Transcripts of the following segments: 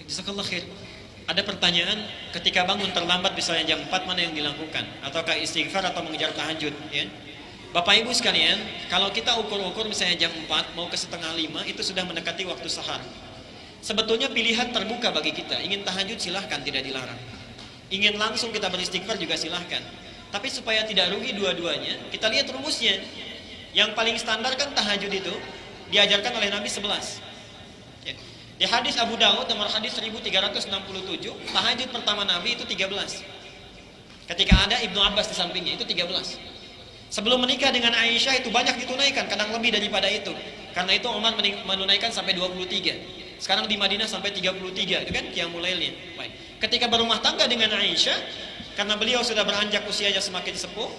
Jazakallah khair. Ada pertanyaan, ketika bangun terlambat misalnya jam 4 mana yang dilakukan? Ataukah istighfar atau mengejar tahajud? Ya. Bapak Ibu sekalian, kalau kita ukur-ukur misalnya jam 4 mau ke setengah 5 itu sudah mendekati waktu sahar. Sebetulnya pilihan terbuka bagi kita. Ingin tahajud silahkan, tidak dilarang. Ingin langsung kita beristighfar juga silahkan. Tapi supaya tidak rugi dua-duanya, kita lihat rumusnya. Yang paling standar kan tahajud itu diajarkan oleh Nabi 11. Ya. Di hadis Abu Daud nomor hadis 1367, tahajud pertama Nabi itu 13. Ketika ada Ibnu Abbas di sampingnya itu 13. Sebelum menikah dengan Aisyah itu banyak ditunaikan, kadang lebih daripada itu. Karena itu Umar menunaikan sampai 23. Sekarang di Madinah sampai 33, itu kan qiyamul lailnya. Baik. Ketika berumah tangga dengan Aisyah, karena beliau sudah beranjak usianya semakin sepuh,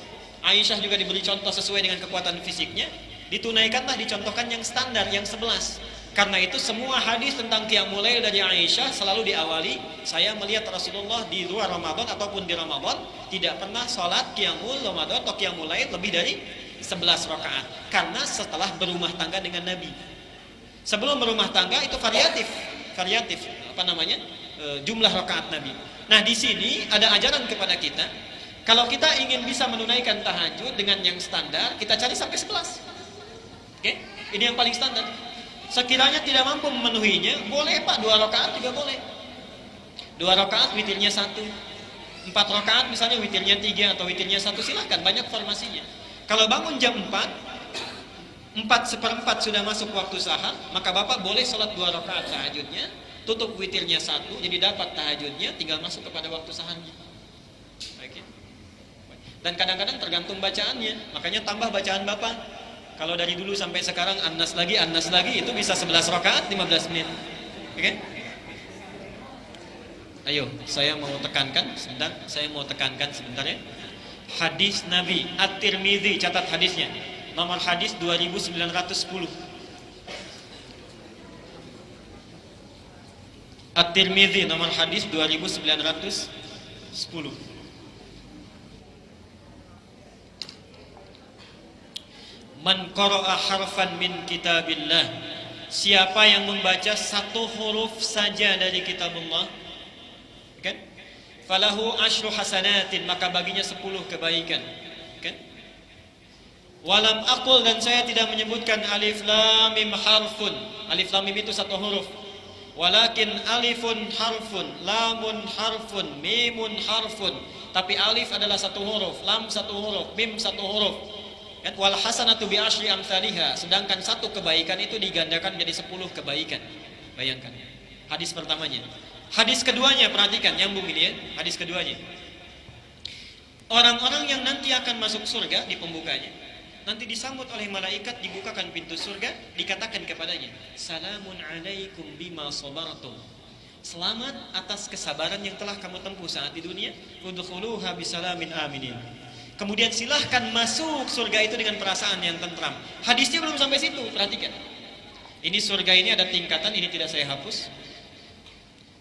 Aisyah juga diberi contoh sesuai dengan kekuatan fisiknya, ditunaikanlah, dicontohkan yang standar, yang 11. Karena itu semua hadis tentang qiyamul lail dari Aisyah selalu diawali, saya melihat Rasulullah di luar Ramadan ataupun di Ramadan tidak pernah sholat qiyamul Ramadan atau qiyamul lail lebih dari 11 rakaat. Karena setelah berumah tangga dengan Nabi. Sebelum berumah tangga itu variatif, jumlah rakaat Nabi. Nah, di sini ada ajaran kepada kita, kalau kita ingin bisa menunaikan tahajud dengan yang standar, kita cari sampai 11. Oke? Ini yang paling standar. Sekiranya tidak mampu memenuhinya, boleh Pak, 2 rakaat juga boleh. 2 rakaat witirnya 1. 4 rakaat misalnya witirnya 3 atau witirnya 1, silahkan, banyak formasinya. Kalau bangun jam 4:4 sudah masuk waktu sahar, maka Bapak boleh sholat 2 rakaat tahajudnya, tutup witirnya 1, jadi dapat tahajudnya, tinggal masuk kepada waktu saharnya. Oke. Dan kadang-kadang tergantung bacaannya, makanya tambah bacaan Bapak. Kalau dari dulu sampai sekarang An-Nas lagi, itu bisa 11 rakaat 15 menit. Oke? Ayo, saya mau tekankan sebentar ya. Hadis Nabi At-Tirmidzi, catat hadisnya. Nomor hadis 2910. At-Tirmidzi nomor hadis 2910. Man qara'a harfan min kitabillah, siapa yang membaca satu huruf saja dari kitabullah, kan? Falahu asyru hasanatin, maka baginya 10 kebaikan, kan? Walam aqul, dan saya tidak menyebutkan alif lam mim harfun. Alif lam mim itu satu huruf. Walakin alifun harfun, lamun harfun, mimun harfun. Tapi alif adalah satu huruf, lam satu huruf, mim satu huruf. Wal hasanatu bi asyri amsalihha, sedangkan satu kebaikan itu digandakan menjadi 10 kebaikan. Bayangkan. Hadis pertamanya. Hadis keduanya, perhatikan, nyambung ini ya. Hadis keduanya. Orang-orang yang nanti akan masuk surga di pembukanya, nanti disambut oleh malaikat, dibukakan pintu surga, dikatakan kepadanya, salamun alaikum bima sabartum. Selamat atas kesabaran yang telah kamu tempuh saat di dunia. Udkhuluha bisalamin aminin. Kemudian silahkan masuk surga itu dengan perasaan yang tentram. Hadisnya belum sampai situ, perhatikan. Ini surga ini ada tingkatan, ini tidak saya hapus.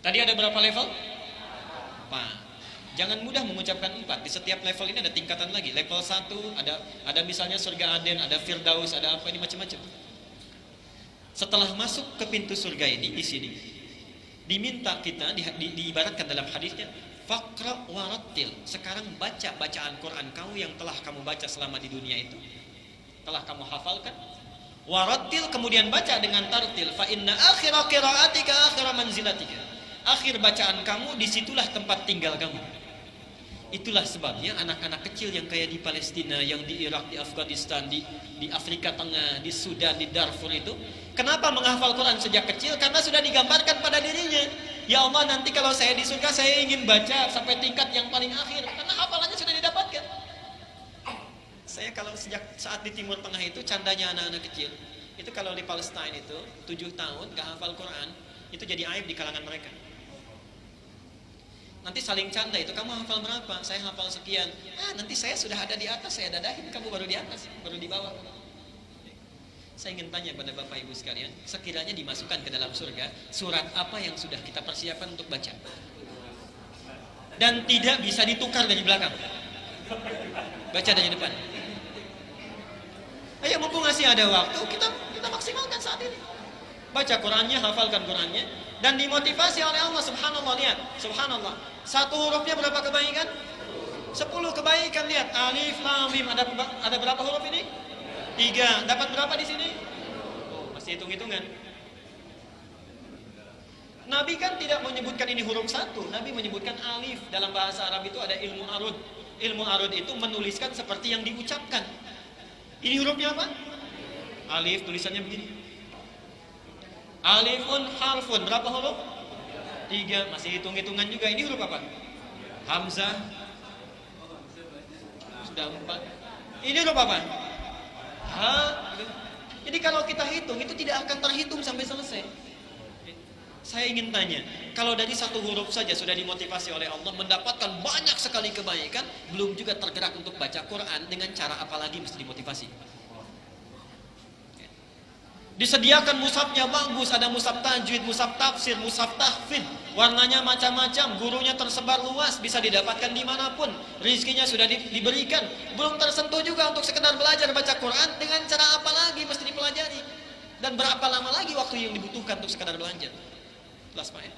Tadi ada berapa level? 4. Jangan mudah mengucapkan 4. Di setiap level ini ada tingkatan lagi. Level 1 ada misalnya surga Aden, ada Firdaus, ada apa ini macam-macam. Setelah masuk ke pintu surga ini di sini, diminta kita diibaratkan dalam hadisnya, faqra warattil. Sekarang baca bacaan Quran kamu yang telah kamu baca selama di dunia itu, telah kamu hafalkan. Warattil, kemudian baca dengan tartil. Fa inna akhira qiraatika akhira manzilatika. Akhir bacaan kamu, disitulah tempat tinggal kamu. Itulah sebabnya anak-anak kecil yang kayak di Palestina, yang di Irak, di Afghanistan, di Afrika Tengah, di Sudan, di Darfur itu, kenapa menghafal Quran sejak kecil? Karena sudah digambarkan pada dirinya. Ya Allah, nanti kalau saya di surga, saya ingin baca sampai tingkat yang paling akhir. Karena hafalannya sudah didapatkan. Saya kalau sejak saat di Timur Tengah itu, candanya anak-anak kecil. Itu kalau di Palestina itu, 7 tahun gak hafal Quran, itu jadi aib di kalangan mereka. Nanti saling canda itu, kamu hafal berapa? Saya hafal sekian. Nanti saya sudah ada di atas, saya dadahin, kamu baru di atas, baru di bawah. Saya ingin tanya pada Bapak Ibu sekalian, sekiranya dimasukkan ke dalam surga, surat apa yang sudah kita persiapkan untuk baca? Dan tidak bisa ditukar dari belakang. Baca dari depan. Ayo, mumpung masih ada waktu, kita maksimalkan saat ini. Baca Qurannya, hafalkan Qurannya. Dan dimotivasi oleh Allah, subhanallah, lihat, subhanallah. Satu hurufnya berapa kebaikan? 10 kebaikan, lihat. Alif, lam, mim, ada berapa huruf ini? 3. Dapat berapa di sini? Oh, masih hitung-hitungan. Nabi kan tidak menyebutkan ini huruf satu. Nabi menyebutkan alif. Dalam bahasa Arab itu ada ilmu arud. Ilmu arud itu menuliskan seperti yang diucapkan. Ini hurufnya apa? Alif, tulisannya begini. Alifun harfun. Berapa huruf? 3. Masih hitung-hitungan juga. Ini huruf apa? Hamzah. Sudah 4. Ini huruf apa? Ha. Jadi kalau kita hitung, itu tidak akan terhitung sampai selesai. Saya ingin tanya, kalau dari satu huruf saja sudah dimotivasi oleh Allah mendapatkan banyak sekali kebaikan, belum juga tergerak untuk baca Quran, dengan cara apa lagi mesti dimotivasi? Disediakan mushafnya bagus, ada mushaf tajwid, mushaf tafsir, mushaf tahfidz, warnanya macam-macam, gurunya tersebar luas, bisa didapatkan dimanapun, rizkinya sudah diberikan, belum tersentuh juga untuk sekedar belajar baca Quran, dengan cara apa lagi mesti dipelajari? Dan berapa lama lagi waktu yang dibutuhkan untuk sekedar belajar? Last point.